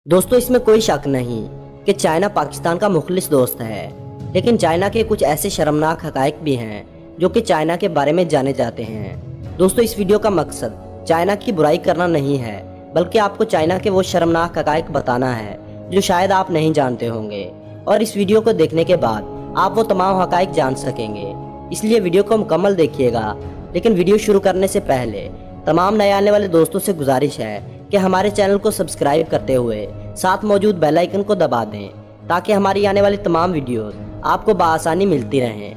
दोस्तों, इसमें कोई शक नहीं कि चाइना पाकिस्तान का मुखलिस दोस्त है, लेकिन चाइना के कुछ ऐसे शर्मनाक हकायक भी हैं जो कि चाइना के बारे में जाने जाते हैं। दोस्तों, इस वीडियो का मकसद चाइना की बुराई करना नहीं है, बल्कि आपको चाइना के वो शर्मनाक हकायक बताना है जो शायद आप नहीं जानते होंगे, और इस वीडियो को देखने के बाद आप वो तमाम हकायक जान सकेंगे। इसलिए वीडियो को मुकम्मल देखिएगा। लेकिन वीडियो शुरू करने से पहले तमाम नए आने वाले दोस्तों से गुजारिश है कि हमारे चैनल को सब्सक्राइब करते हुए साथ मौजूद बेल आइकन को दबा दें, ताकि हमारी आने वाली तमाम वीडियोस आपको बआसानी मिलती रहें।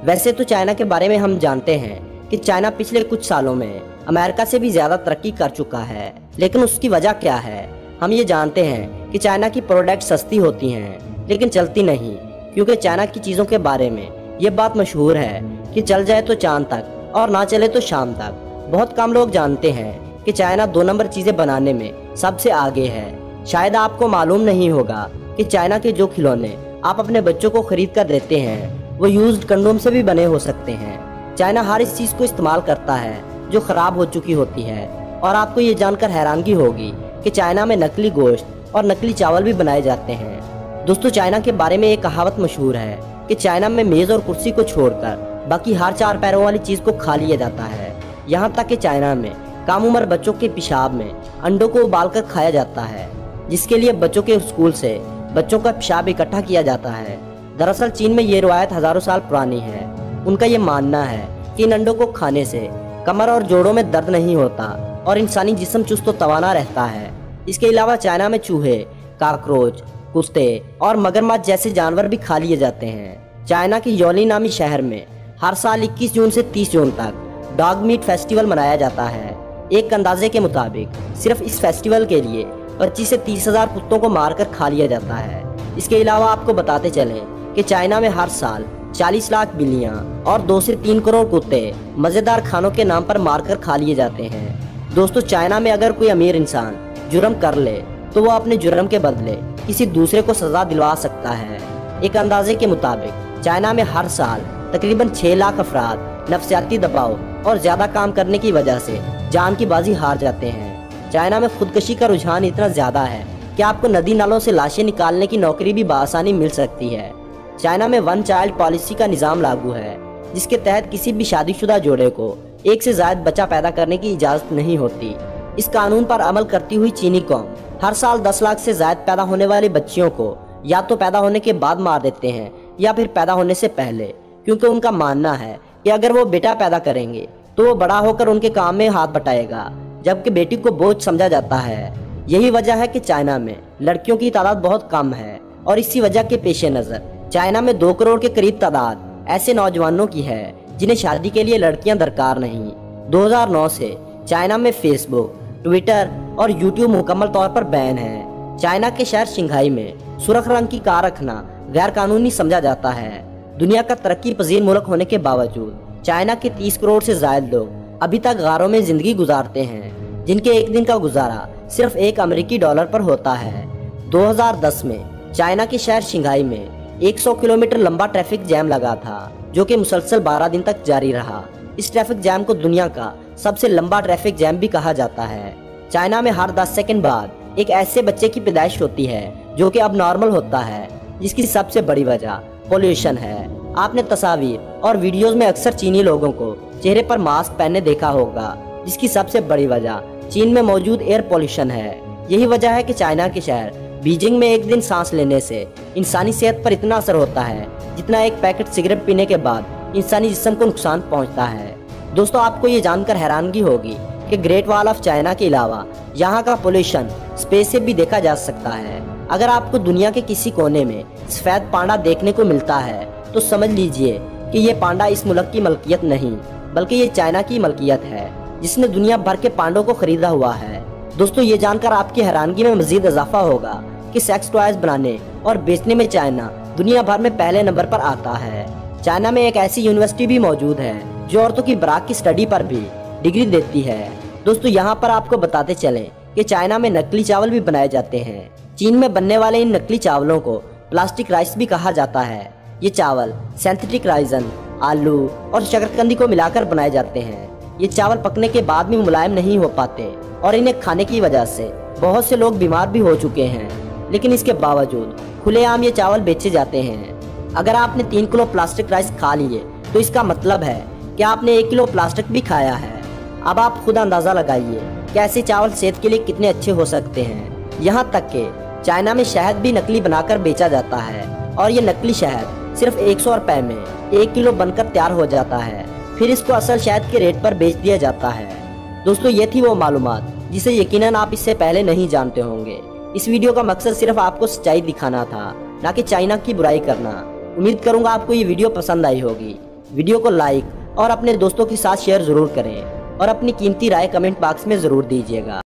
वैसे तो चाइना के बारे में हम जानते हैं कि चाइना पिछले कुछ सालों में अमेरिका से भी ज्यादा तरक्की कर चुका है, लेकिन उसकी वजह क्या है? हम ये जानते हैं कि चाइना की प्रोडक्ट सस्ती होती हैं लेकिन चलती नहीं, क्योंकि चाइना की चीज़ों के बारे में ये बात मशहूर है कि चल जाए तो चांद तक और ना चले तो शाम तक। बहुत कम लोग जानते हैं कि चाइना 2 नंबर चीज़ें बनाने में सबसे आगे है। शायद आपको मालूम नहीं होगा कि चाइना के जो खिलौने आप अपने बच्चों को खरीद कर देते हैं वो यूज्ड कंडोम से भी बने हो सकते हैं। चाइना हर इस चीज़ को इस्तेमाल करता है जो ख़राब हो चुकी होती है, और आपको ये जानकर हैरानगी होगी कि चाइना में नकली गोश्त और नकली चावल भी बनाए जाते हैं। दोस्तों, चाइना के बारे में एक कहावत मशहूर है कि चाइना में मेज़ और कुर्सी को छोड़कर बाकी हर 4 पैरों वाली चीज़ को खा लिया जाता है। यहाँ तक कि चाइना में कम उम्र बच्चों के पेशाब में अंडों को उबालकर खाया जाता है, जिसके लिए बच्चों के स्कूल से बच्चों का पेशाब इकट्ठा किया जाता है। दरअसल चीन में ये रिवायत हज़ारों साल पुरानी है। उनका ये मानना है कि इन अंडों को खाने से कमर और जोड़ों में दर्द नहीं होता और इंसानी जिस्म चुस्त व तवाना रहता है। इसके अलावा चाइना में चूहे, काकरोच, कुत्ते और मगरमच्छ जैसे जानवर भी खा लिए जाते हैं। चाइना के यौली नामी शहर में हर साल 21 जून से 30 जून तक डॉग मीट फेस्टिवल मनाया जाता है। एक अंदाजे के मुताबिक सिर्फ इस फेस्टिवल के लिए 25 से 30 हज़ार कुत्तों को मारकर खा लिया जाता है। इसके अलावा आपको बताते चलें कि चाइना में हर साल 40 लाख बिल्लियां और 2 से 3 करोड़ कुत्ते मज़ेदार खानों के नाम पर मारकर खा लिए जाते हैं। दोस्तों, चाइना में अगर कोई अमीर इंसान जुर्म कर ले तो वह अपने जुर्म के बदले किसी दूसरे को सजा दिलवा सकता है। एक अंदाजे के मुताबिक चाइना में हर साल तकरीबन 6 लाख अफराद नफसियाती दबाव और ज्यादा काम करने की वजह से जान की बाजी हार जाते हैं। चाइना में खुदकशी का रुझान इतना ज्यादा है कि आपको नदी नालों से लाशें निकालने की नौकरी भी बआसानी मिल सकती है। चाइना में 1 चाइल्ड पॉलिसी का निज़ाम लागू है, जिसके तहत किसी भी शादीशुदा जोड़े को 1 से ज़ायद बच्चा पैदा करने की इजाज़त नहीं होती। इस कानून पर अमल करती हुई चीनी कौम हर साल 10 लाख से ज़ायद पैदा होने वाली बच्चियों को या तो पैदा होने के बाद मार देते हैं या फिर पैदा होने से पहले, क्योंकि उनका मानना है कि अगर वो बेटा पैदा करेंगे तो वो बड़ा होकर उनके काम में हाथ बटाएगा, जबकि बेटी को बोझ समझा जाता है। यही वजह है कि चाइना में लड़कियों की तादाद बहुत कम है, और इसी वजह के पेश नज़र चाइना में 2 करोड़ के करीब तादाद ऐसे नौजवानों की है जिन्हें शादी के लिए लड़कियां दरकार नहीं। 2009 से चाइना में फेसबुक, ट्विटर और यूट्यूब मुकम्मल तौर पर बैन है। चाइना के शहर शंघाई में सुर्ख रंग की कार रखना गैर कानूनी समझा जाता है। दुनिया का तरक्की पजीर मुल्क होने के बावजूद चाइना के 30 करोड़ से ज्यादा लोग अभी तक गारों में जिंदगी गुजारते हैं, जिनके एक दिन का गुजारा सिर्फ $1 अमेरिकी पर होता है। 2010 में चाइना के शहर शंघाई में 100 किलोमीटर लंबा ट्रैफिक जैम लगा था, जो कि मुसलसल 12 दिन तक जारी रहा। इस ट्रैफिक जैम को दुनिया का सबसे लंबा ट्रैफिक जैम भी कहा जाता है। चाइना में हर 10 सेकंड बाद एक ऐसे बच्चे की पैदाइश होती है जो कि अब नॉर्मल होता है, जिसकी सबसे बड़ी वजह पोल्यूशन है। आपने तस्वीर और वीडियोस में अक्सर चीनी लोगों को चेहरे पर मास्क पहने देखा होगा, जिसकी सबसे बड़ी वजह चीन में मौजूद एयर पोल्यूशन है। यही वजह है कि चाइना के शहर बीजिंग में एक दिन सांस लेने से इंसानी सेहत पर इतना असर होता है जितना एक पैकेट सिगरेट पीने के बाद इंसानी जिस्म को नुकसान पहुंचता है। दोस्तों, आपको ये जानकर हैरानगी होगी कि ग्रेट वॉल ऑफ चाइना के अलावा यहाँ का पोल्यूशन स्पेस से भी देखा जा सकता है। अगर आपको दुनिया के किसी कोने में सफेद पांडा देखने को मिलता है तो समझ लीजिए कि ये पांडा इस मुल्क की मलकियत नहीं, बल्कि ये चाइना की मलकियत है, जिसने दुनिया भर के पांडों को खरीदा हुआ है। दोस्तों, ये जानकर आपकी हैरानगी में मजीद इजाफा होगा कि सेक्स टॉयज बनाने और बेचने में चाइना दुनिया भर में पहले नंबर पर आता है। चाइना में एक ऐसी यूनिवर्सिटी भी मौजूद है जो औरतों की बराक की स्टडी पर भी डिग्री देती है। दोस्तों, यहाँ पर आपको बताते चलें कि चाइना में नकली चावल भी बनाए जाते हैं। चीन में बनने वाले इन नकली चावलों को प्लास्टिक राइस भी कहा जाता है। ये चावल सिंथेटिक राइजन, आलू और शकरकंदी को मिलाकर बनाए जाते हैं। ये चावल पकने के बाद भी मुलायम नहीं हो पाते और इन्हें खाने की वजह से बहुत से लोग बीमार भी हो चुके हैं। लेकिन इसके बावजूद खुलेआम ये चावल बेचे जाते हैं। अगर आपने 3 किलो प्लास्टिक राइस खा लिए तो इसका मतलब है कि आपने 1 किलो प्लास्टिक भी खाया है। अब आप खुद अंदाजा लगाइए कि ऐसे चावल सेहत के लिए कितने अच्छे हो सकते हैं। यहाँ तक कि चाइना में शहद भी नकली बनाकर बेचा जाता है और ये नकली शहद सिर्फ 100 रुपए में 1 किलो बनकर तैयार हो जाता है। फिर इसको असल शहद के रेट पर बेच दिया जाता है। दोस्तों, ये थी वो मालूमात जिसे यकीनन आप इससे पहले नहीं जानते होंगे। इस वीडियो का मकसद सिर्फ आपको सच्चाई दिखाना था, ना कि चाइना की बुराई करना। उम्मीद करूंगा आपको ये वीडियो पसंद आई होगी। वीडियो को लाइक और अपने दोस्तों के साथ शेयर जरूर करें और अपनी कीमती राय कमेंट बॉक्स में जरूर दीजिएगा।